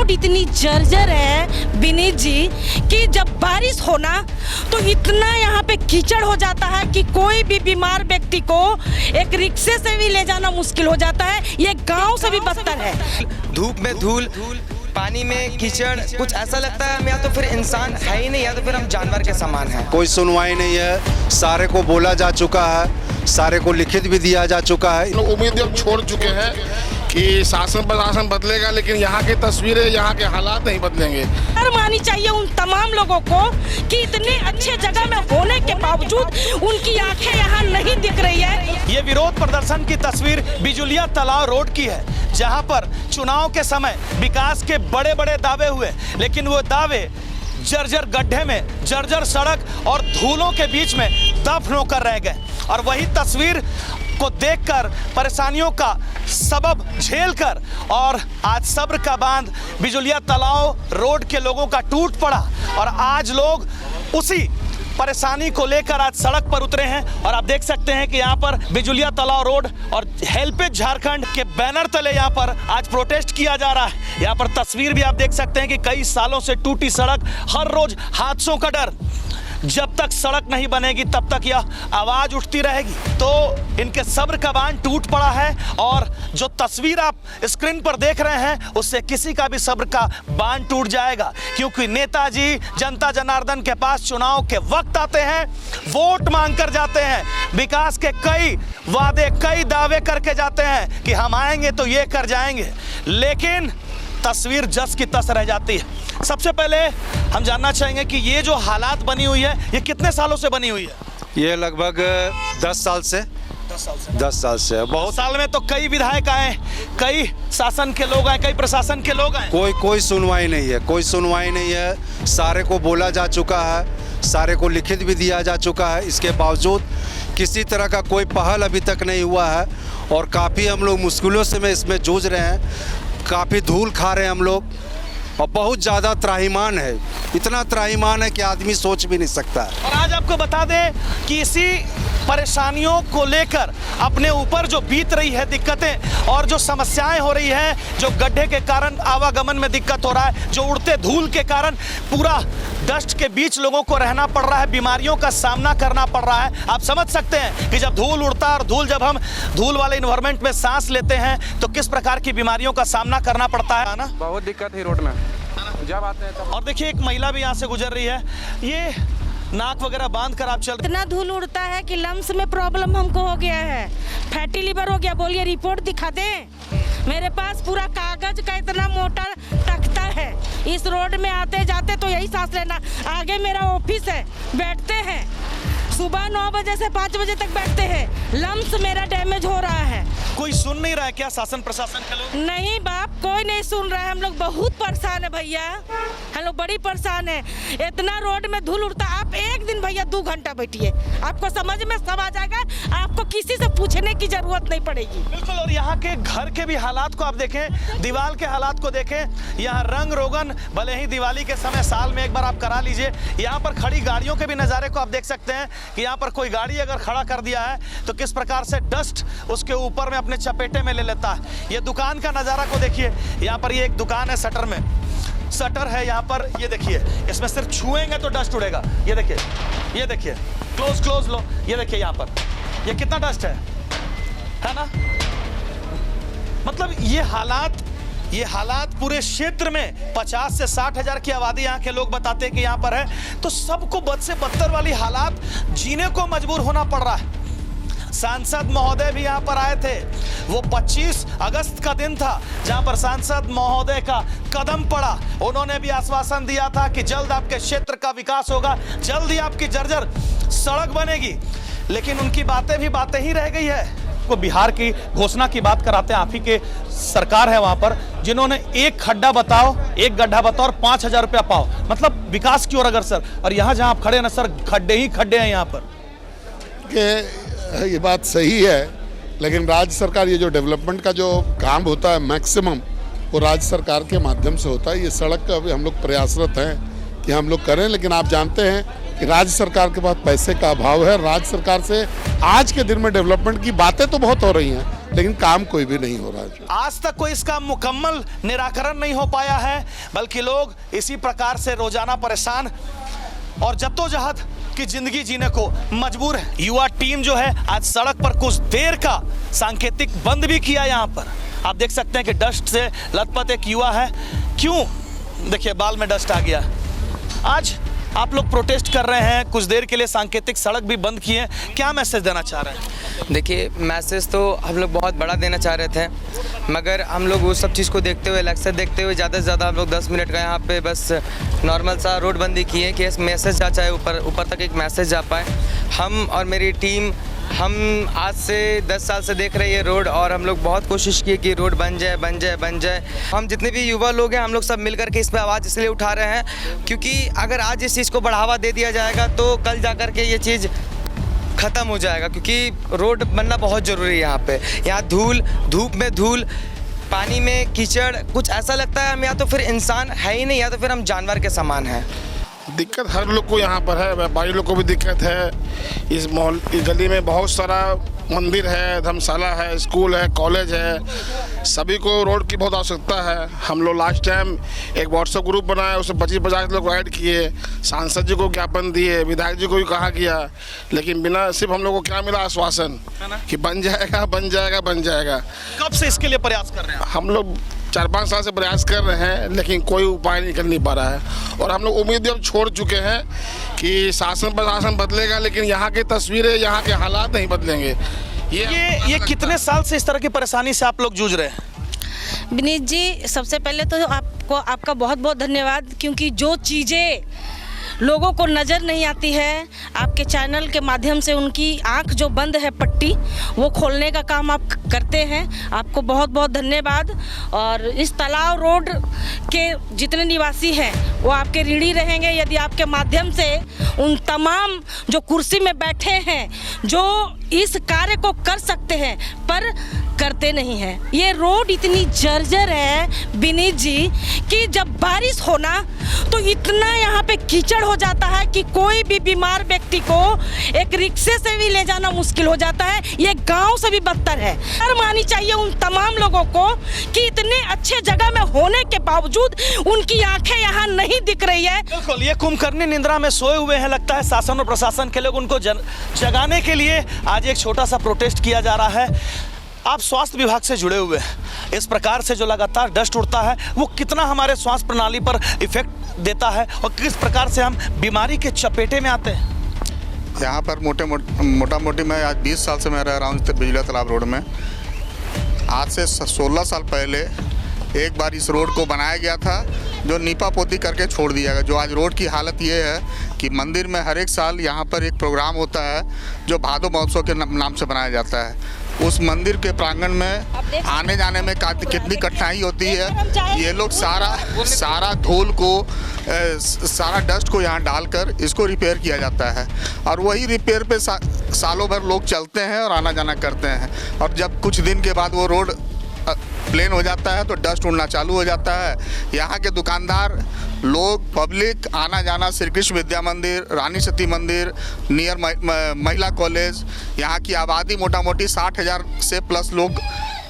Road इतनी जर्जर है विनीत जी कि जब बारिश होना तो इतना यहाँ पे कीचड़ हो जाता है कि कोई भी बीमार व्यक्ति को एक रिक्शे से भी ले जाना मुश्किल हो जाता है। ये गांव से भी बदतर है। धूप में धूल, पानी में कीचड़, कुछ ऐसा लगता है हम या तो फिर इंसान है ही नहीं या तो फिर हम जानवर के समान हैं। कोई सुनवाई नहीं है, सारे को बोला जा चुका है, सारे को लिखित भी दिया जा चुका है। उम्मीद हम छोड़ चुके हैं कि शासन प्रशासन बदलेगा, लेकिन यहाँ की तस्वीरें, यहाँ के हालात नहीं बदलेंगे। शर्म आनी चाहिए उन तमाम लोगों को कि इतने अच्छे जगह में होने के बावजूद उनकी आंखें यहाँ नहीं दिख रही है। ये विरोध प्रदर्शन की तस्वीर बिजुलिया तालाब रोड की है, जहाँ पर चुनाव के समय विकास के बड़े बड़े दावे हुए, लेकिन वो दावे जर्जर गड्ढे में, जर्जर सड़क और धूलों के बीच में दफन होकर रह गए। और वही तस्वीर को देखकर, परेशानियों का सबब झेलकर और आज सब्र का बांध बिजुलिया तालाब रोड के लोगों का टूट पड़ा और आज लोग उसी परेशानी को लेकर आज सड़क पर उतरे हैं। और आप देख सकते हैं कि यहाँ पर बिजुलिया तालाब रोड और हेल्पेज झारखंड के बैनर तले यहाँ पर आज प्रोटेस्ट किया जा रहा है। यहाँ पर तस्वीर भी आप देख सकते हैं कि कई सालों से टूटी सड़क, हर रोज हादसों का डर। जब तक सड़क नहीं बनेगी तब तक यह आवाज उठती रहेगी। तो इनके सब्र का बांध टूट पड़ा है और जो तस्वीर आप स्क्रीन पर देख रहे हैं उससे किसी का भी सब्र का बांध टूट जाएगा, क्योंकि नेताजी जनता जनार्दन के पास चुनाव के वक्त आते हैं, वोट मांग कर जाते हैं, विकास के कई वादे, कई दावे करके जाते हैं कि हम आएंगे तो ये कर जाएंगे, लेकिन तस्वीर जस की तस रह जाती है। सबसे पहले हम जानना चाहेंगे कि ये जो हालात बनी हुई है ये कितने सालों से बनी हुई है? ये लगभग 10 साल से 10 साल से। बहुत साल में तो कई विधायक आए, कई शासन के लोग आए, कई प्रशासन के लोग आए, कोई सुनवाई नहीं है, कोई सुनवाई नहीं है। सारे को बोला जा चुका है, सारे को लिखित भी दिया जा चुका है, इसके बावजूद किसी तरह का कोई पहल अभी तक नहीं हुआ है। और काफ़ी हम लोग मुश्किलों से में इसमें जूझ रहे हैं, काफ़ी धूल खा रहे हैं हम लोग और बहुत ज़्यादा त्राहिमाम है, इतना त्राहिमाम है कि आदमी सोच भी नहीं सकता है। और आज आपको बता दें कि इसी परेशानियों को लेकर अपने ऊपर जो बीत रही है दिक्कतें और जो समस्याएं हो रही हैं, जो गड्ढे के कारण आवागमन में दिक्कत हो रहा है, जो उड़ते धूल के कारण पूरा डस्ट के बीच लोगों को रहना पड़ रहा है, बीमारियों का सामना करना पड़ रहा है। आप समझ सकते हैं कि जब धूल उड़ता है और जब हम धूल वाले इन्वायरमेंट में सांस लेते हैं तो किस प्रकार की बीमारियों का सामना करना पड़ता है ना। बहुत दिक्कत है रोड में जब आते हैं तब। और देखिए एक महिला भी यहाँ से गुजर रही है, ये नाक वगैरह बांध कर आप चल रहे। इतना धूल उड़ता है कि लम्स में प्रॉब्लम हमको हो गया है, फैटी लिवर हो गया। बोलिए रिपोर्ट दिखा दें, मेरे पास पूरा कागज का इतना मोटा तख्ता है। इस रोड में आते जाते तो यही सांस लेना। आगे मेरा ऑफिस है, बैठते हैं सुबह 9 बजे से 5 बजे तक बैठते हैं। लम्स मेरा डैमेज हो रहा है। कोई सुन नहीं रहा है क्या शासन प्रशासन के लोग? नहीं बाप, कोई नहीं सुन रहा है। हम लोग बहुत परेशान है भैया, हम लोग बड़ी परेशान है। इतना रोड में धूल उड़ता, आप एक दिन भैया 2 घंटा बैठिए, आपको समझ में सब आ जाएगा, आपको किसी से पूछने की जरूरत नहीं पड़ेगी। बिल्कुल। और यहाँ के घर के भी हालात को आप देखें, दीवार के हालात को देखें। यहाँ रंग रोगन भले ही दिवाली के समय साल में एक बार आप करा लीजिए। यहाँ पर खड़ी गाड़ियों के भी नज़ारे को आप देख सकते हैं कि यहाँ पर कोई गाड़ी अगर खड़ा कर दिया है तो किस प्रकार से डस्ट उसके ऊपर में अपने चपेटे में ले लेता है। ये दुकान का नज़ारा को देखिए, यहाँ पर ये एक दुकान है, शटर में शटर है यहाँ पर, ये देखिए, इसमें सिर्फ छुएंगे तो डस्ट उड़ेगा। ये देखिए, ये देखिए, क्लोज लो, ये देखिए यहाँ पर ये कितना डस्ट है ना। मतलब ये हालात पूरे क्षेत्र में 50 से 60 हजार की आबादी यहाँ के लोग बताते हैं कि यहाँ पर है, तो सबको बद से बदतर वाली हालात जीने को मजबूर होना पड़ रहा है। सांसद महोदय भी यहाँ पर आए थे, वो 25 अगस्त का दिन था जहाँ पर सांसद महोदय का कदम पड़ा। उन्होंने भी आश्वासन दिया था कि जल्द आपके क्षेत्र का विकास होगा, जल्द ही आपकी जर्जर सड़क बनेगी, लेकिन उनकी बातें ही रह गई है। को बिहार की घोषणा की बात कराते हैं, आप ही के सरकार है वहां पर, जिन्होंने एक खड्डा बताओ, एक गड्ढा बताओ और 5,000 रुपया पाओ, मतलब विकास की ओर अगर सर। और यहाँ जहाँ आप खड़े हैं ना सर, खड्डे ही खड्डे हैं यहाँ पर। ये बात सही है, लेकिन राज्य सरकार, ये जो डेवलपमेंट का जो काम होता है मैक्सिमम वो राज्य सरकार के माध्यम से होता है। ये सड़क का भी हम लोग प्रयासरत हैं कि हम लोग करें, लेकिन आप जानते हैं कि राज्य सरकार के पास पैसे का अभाव है। राज्य सरकार से आज के दिन में डेवलपमेंट की बातें तो बहुत हो रही हैं, लेकिन काम कोई भी नहीं हो रहा है। आज तक कोई इसका मुकम्मल निराकरण नहीं हो पाया है, बल्कि लोग इसी प्रकार से रोजाना परेशान और जद्दोजहद की जिंदगी जीने को मजबूर है। युवा टीम जो है आज सड़क पर कुछ देर का सांकेतिक बंद भी किया। यहाँ पर आप देख सकते हैं कि डस्ट से लथपथ एक युवा है। क्यों? देखिए बाल में डस्ट आ गया। आज आप लोग प्रोटेस्ट कर रहे हैं, कुछ देर के लिए सांकेतिक सड़क भी बंद किए, क्या मैसेज देना चाह रहे हैं? देखिए मैसेज तो हम लोग बहुत बड़ा देना चाह रहे थे, मगर हम लोग वो सब चीज़ को देखते हुए, इलेक्शन देखते हुए ज़्यादा से ज़्यादा हम लोग 10 मिनट का यहाँ पे बस नॉर्मल सा रोड बंदी किए कि इस मैसेज जा चाहे ऊपर तक एक मैसेज जा पाए। हम और मेरी टीम हम आज से 10 साल से देख रहे हैं ये रोड, और हम लोग बहुत कोशिश की कि रोड बन जाए। हम जितने भी युवा लोग हैं हम लोग सब मिल करके इस पर आवाज़ इसलिए उठा रहे हैं क्योंकि अगर आज इस चीज़ को बढ़ावा दे दिया जाएगा तो कल जा कर के ये चीज़ ख़त्म हो जाएगा, क्योंकि रोड बनना बहुत ज़रूरी है। यहाँ पे यहाँ धूप में धूल, पानी में कीचड़, कुछ ऐसा लगता है हम या तो फिर इंसान है ही नहीं या तो फिर हम जानवर के समान हैं। दिक्कत हर लोग को यहाँ पर है, व्यापारी लोग को भी दिक्कत है। इस गली में बहुत सारा मंदिर है, धर्मशाला है, स्कूल है, कॉलेज है, सभी को रोड की बहुत आवश्यकता है। हम लोग लास्ट टाइम एक व्हाट्सएप ग्रुप बनाया, उसमें 25-50 लोग ऐड किए, सांसद जी को ज्ञापन दिए, विधायक जी को भी कहा गया, लेकिन बिना सिर्फ हम लोग को क्या मिला? आश्वासन कि बन जाएगा। कब से इसके लिए प्रयास कर रहे हैं? हम लोग 4-5 साल से प्रयास कर रहे हैं, लेकिन कोई उपाय निकल नहीं पा रहा है। और हम लोग उम्मीद अब छोड़ चुके हैं कि शासन प्रशासन बदलेगा, लेकिन यहाँ की तस्वीरें, यहाँ के हालात नहीं बदलेंगे। ये कितने साल से इस तरह की परेशानी से आप लोग जूझ रहे हैं? विनीत जी, सबसे पहले तो आपका बहुत बहुत धन्यवाद, क्योंकि जो चीज़ें लोगों को नज़र नहीं आती है, आपके चैनल के माध्यम से उनकी आंख जो बंद है पट्टी, वो खोलने का काम आप करते हैं। आपको बहुत बहुत धन्यवाद। और इस तालाब रोड के जितने निवासी हैं वो आपके ऋणी रहेंगे यदि आपके माध्यम से उन तमाम जो कुर्सी में बैठे हैं, जो इस कार्य को कर सकते हैं पर करते नहीं हैं। ये रोड इतनी जर्जर है विनीत जी कि जब बारिश हो ना तो इतना यहाँ पे कीचड़ हो जाता है कि कोई भी बीमार व्यक्ति को एक रिक्शे से भी ले जाना मुश्किल हो जाता है। ये गांव से भी बदतर है। शर्म आनी चाहिए उन तमाम लोगों को कि इतने अच्छे जगह में होने के बावजूद उनकी आंखें यहाँ नहीं दिख रही है। बिल्कुल, ये कुंभकर्णी निद्रा में सोए हुए हैं। लगता है शासन और प्रशासन के लोग उनको जगाने के लिए आज एक छोटा सा प्रोटेस्ट किया जा रहा है। आप स्वास्थ्य विभाग से जुड़े हुए हैं, इस प्रकार से जो लगातार डस्ट उड़ता है वो कितना हमारे स्वास्थ्य प्रणाली पर इफेक्ट देता है और किस प्रकार से हम बीमारी के चपेटे में आते हैं? यहाँ पर मोटा मोटी मैं आज 20 साल से मैं रह रहा हूँ बिजलिया तालाब रोड में। आज से 16 साल पहले एक बार इस रोड को बनाया गया था, जो नीपा पोती करके छोड़ दिया गया। जो आज रोड की हालत ये है कि मंदिर में हर एक साल यहाँ पर एक प्रोग्राम होता है जो भादो महोत्सव के नाम से बनाया जाता है। उस मंदिर के प्रांगण में आने जाने में कितनी कठिनाई होती है। ये लोग सारा धूल को, सारा डस्ट को यहाँ डालकर इसको रिपेयर किया जाता है, और वही रिपेयर पे सालों भर लोग चलते हैं और आना जाना करते हैं। और जब कुछ दिन के बाद वो रोड प्लेन हो जाता है तो डस्ट उड़ना चालू हो जाता है। यहाँ के दुकानदार लोग, पब्लिक आना जाना, श्री कृष्ण विद्या मंदिर, रानी सती मंदिर, नियर महिला कॉलेज, यहाँ की आबादी मोटा मोटी 60,000 से प्लस लोग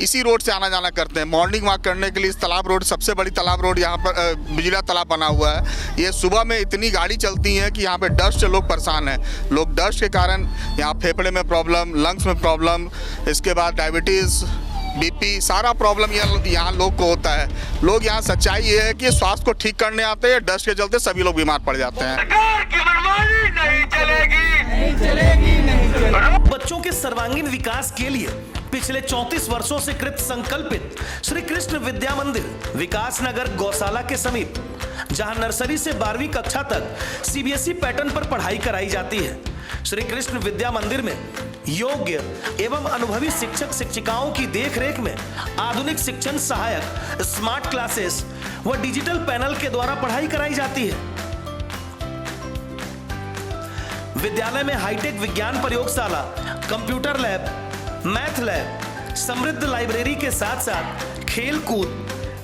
इसी रोड से आना जाना करते हैं। मॉर्निंग वॉक करने के लिए इस तालाब रोड, सबसे बड़ी तालाब रोड यहाँ पर बिजलिया तालाब बना हुआ है। ये सुबह में इतनी गाड़ी चलती है कि यहाँ पे डस्ट से लोग परेशान हैं। लोग डस्ट के कारण यहाँ फेफड़े में प्रॉब्लम, लंग्स में प्रॉब्लम, इसके बाद डायबिटीज़, बीपी, सारा प्रॉब्लम यहाँ लोग को होता है। लोग यहाँ, सच्चाई ये है कि स्वास्थ्य को ठीक करने आते हैं, डस्ट के चलते सभी लोग बीमार पड़ जाते हैं। बच्चों के सर्वांगीण विकास के लिए पिछले 34 वर्षों से कृत संकल्पित श्री कृष्ण विद्या मंदिर विकास नगर गौशाला के समीप, जहां नर्सरी से 12वीं कक्षा तक सीबीएसई पैटर्न पर पढ़ाई कराई जाती है। श्री कृष्ण विद्या मंदिर में योग्य एवं अनुभवी शिक्षक शिक्षिकाओं की देखरेख में आधुनिक शिक्षण सहायक, स्मार्ट क्लासेस व डिजिटल पैनल के द्वारा पढ़ाई कराई जाती है। विद्यालय में हाईटेक विज्ञान प्रयोगशाला, कंप्यूटर लैब, मैथ लैब, समृद्ध लाइब्रेरी के साथ साथ खेल कूद,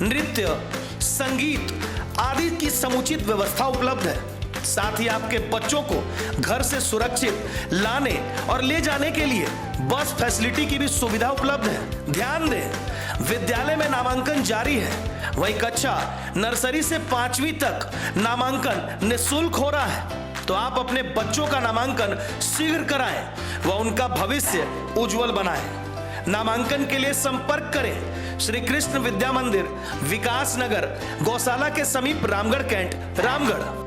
नृत्य, संगीत आदि की समुचित व्यवस्था उपलब्ध है। साथ ही आपके बच्चों को घर से सुरक्षित लाने और ले जाने के लिए बस फैसिलिटी की भी सुविधा उपलब्ध है। ध्यान दें, विद्यालय में नामांकन जारी है, वहीं कक्षा नर्सरी से 5वीं तक नामांकन निःशुल्क हो रहा है। तो आप अपने बच्चों का नामांकन शीघ्र कराएं व उनका भविष्य उज्जवल बनाएं। नामांकन के लिए संपर्क करें श्री कृष्ण विद्या मंदिर, विकास नगर, गौशाला के समीप, रामगढ़ कैंट, रामगढ़।